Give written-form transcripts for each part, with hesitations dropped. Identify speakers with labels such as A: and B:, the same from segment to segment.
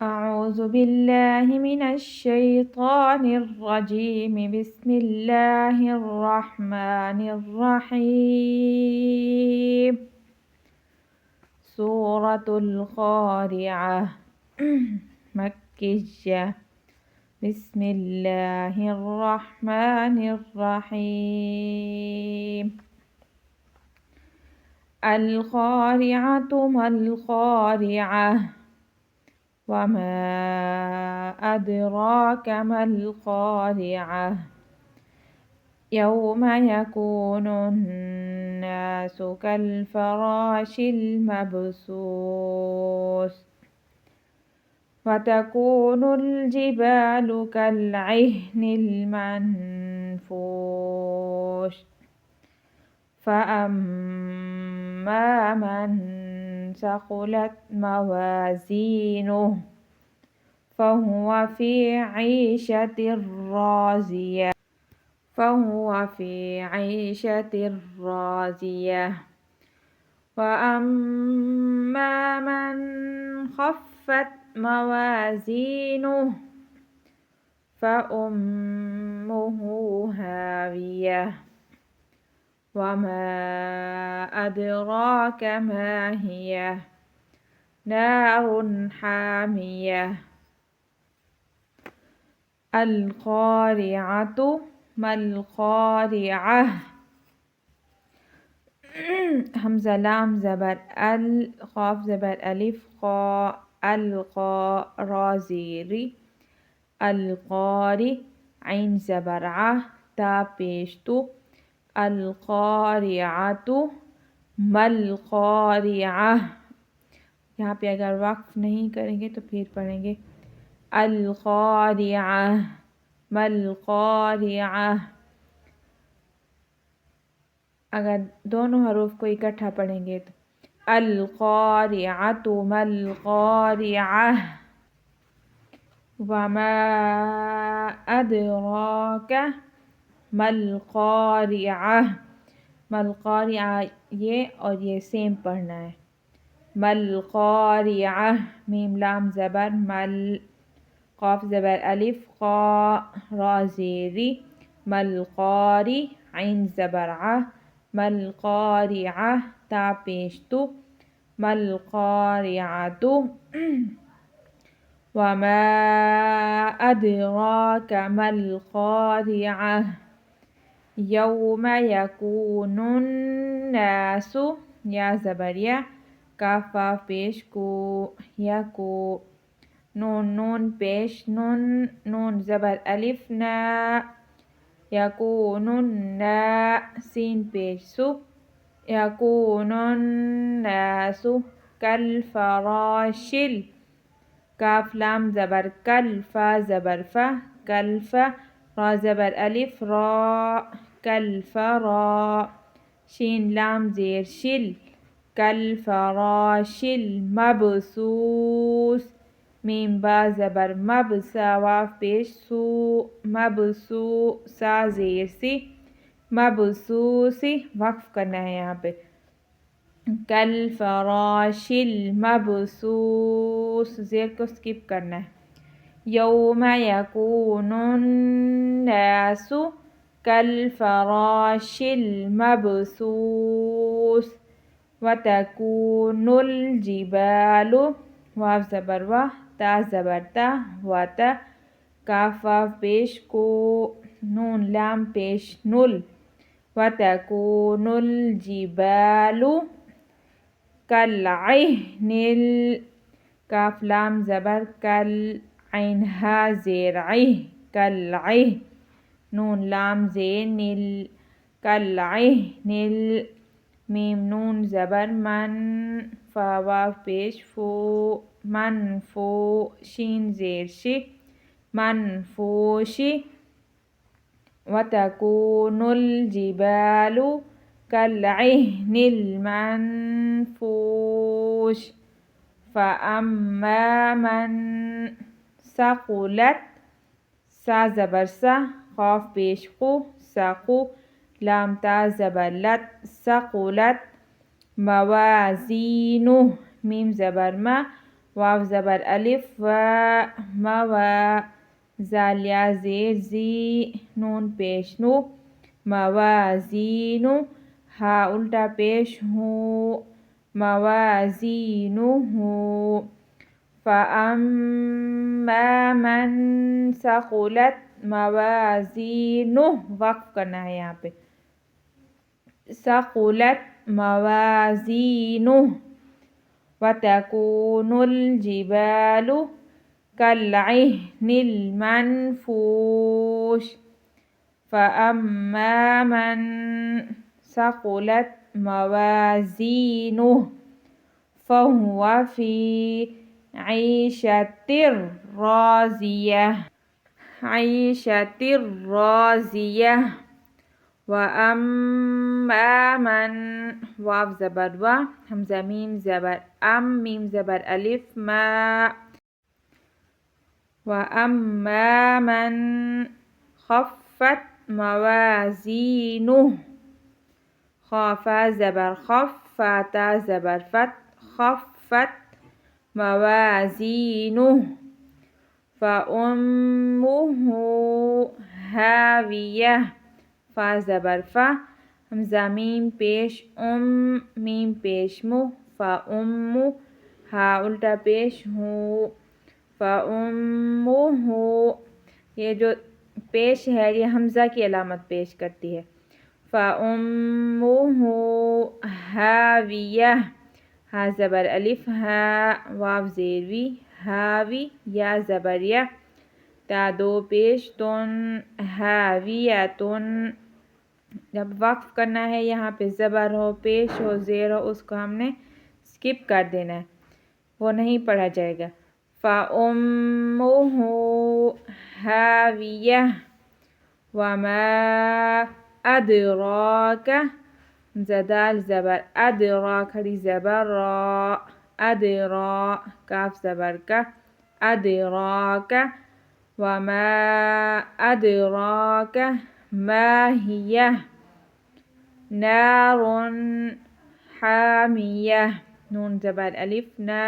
A: أعوذ بالله من الشيطان الرجيم. بسم الله الرحمن الرحيم. سورة القارعة مكية. بسم الله الرحمن الرحيم. القارعة ما القارعة وما أدراك ما القارعة يوم يكون الناس كالفراش المبثوث وتكون الجبال كالعهن المنفوش فأما من ثقلت موازينه فهو في عيشة راضية وأما من خفت موازينه فأمه هاوية وما أدراك ما هي نار حامية. القارعة ما القارعة همزة لام زبر قاف زبر ألف قا القا را زيري القاري عين زبر ع تا پیشتو القارعة ما القارعة. यहाँ पे अगर वक्फ नहीं करेंगे तो फिर पढ़ेंगे القارعة ما القارعة। अगर दोनों हरूफ को इकट्ठा पढ़ेंगे तो القارعة ما القارعة वमा अदराक ما القارعة। ما القارعة ये और ये सेम पढ़ना है। ما القارعة मीम लाम ज़बर मल قاف زبر ألف قا را زيري ما القاري عين زبر ع ما القارعة تا پیشتو ما القارعة وما أدراك ما القارعة يوم يكون الناس يا زبريا كافا پیش کو يكو نون پیش نون زبر ألف نا يكون النا سين پیش سو يكون الناس كالفراش كاف لام زبر كالفا زبر فا كالفا را زبر ألف را كالفرا شين لام زير شل كالفراش المبثوث मीम बा ज़बर मब सवाफ पेश सू मबसू सा ज़ेर सी मबसूसी वक्फ करना है यहाँ पे कल फराशिल मबसूस ज़ेर को स्किप करना है। यौम यकूनुन नासु कल फराशिल मबसूस वतकूनुल जिबालु वाव ज़बर वाह ता ज़बरता वाता काफा पेश को नून लाम पेश नुल वतकूनुल जिबालु कल्अहनिल काफ लाम ज़बर कल ऐन हा ज़ेर कल्अह नून लाम ज़ेर निल कल्अहनिल मीम नून ज़बर मन फावा पेश फो मनफो शीन ज़ेर शि मनफोशी वतकूनुल जिबालु कल्अहनिल मनफूश फ़अम्मा मन सक़ुलत सा ज़बर सा क़ाफ पेश क़ु सक़ु लाम ता ज़बर लत सक़ुलत मवाज़ीनु मीम ज़बर मा वाव ज़बर अलिफ वा मवा जाल या ज़ेर ज़ी नून पेश नु मवाज़ीनु हा उल्टा पेश हूँ मवाज़ीनुहु फ़अम्मा मन सक़ुलत मवाज़ीनुह वक़्फ़ करना है यहाँ पे सक़ुलत मवाज़ीनुह वतकूनुल जिबालु कल्अहनिल मनफूश फ़अम्मा मन सक़ुलत मवाज़ीनुह फ़हुव फ़ी ऐशतिर राज़ियह व अम्मा मन वाव ज़बर वा हमज़ा मीम ज़बर मीम ज़बर अलिफ मा व अम्मा मन खफ़्फ़त मवाज़ीनुह ख़ाफ़ा ज़बर ख़फ़ फ़ाता ज़बर फ़त खफ़्फ़त मवाज़ीनुह फ़उम्मुहु हावियह फ़ा ज़बर फ़ा हमज़ा मीम पेश मीम पेश मुह फ़उम्मु हा उल्टा पेश हूँ फ़उम्मुहु ये जो पेश है ये हमज़ा की अलामत पेश करती है फ़उम्मुहु हावियह हा ज़बर अलिफ हा वाव ज़ेरवी हावी या ज़बर या ता दो पेश तुन हाविया तुन जब वक्फ करना है यहाँ पे ज़बर हो पेश हो ज़ेर हो उसको हमने स्किप कर देना है वो नहीं पढ़ा जाएगा फ़उम्मुहु हावियह वमा अदराका ज़दाल ज़बर अदरा खड़ी ज़बर रा अदरा काफ ज़बर का अदराका वमा अदराका मा हिया नारुन हामिया नून ज़बर अलिफ ना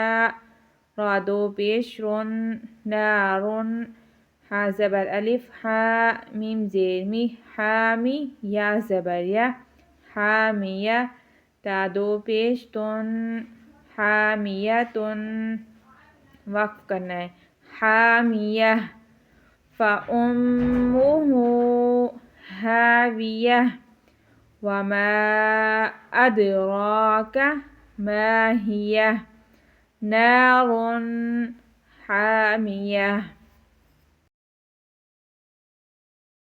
A: रा दो पेश रुन नारुन हा ज़बर अलिफ हा मीम ज़ेर मी हामी या ज़बर या हामिया ता दो पेश तुन हामिया तुन वक्फ करना है हामिया फ़उम्मुहु हावियह वमा अदराका मा हिया नारुन हामिया।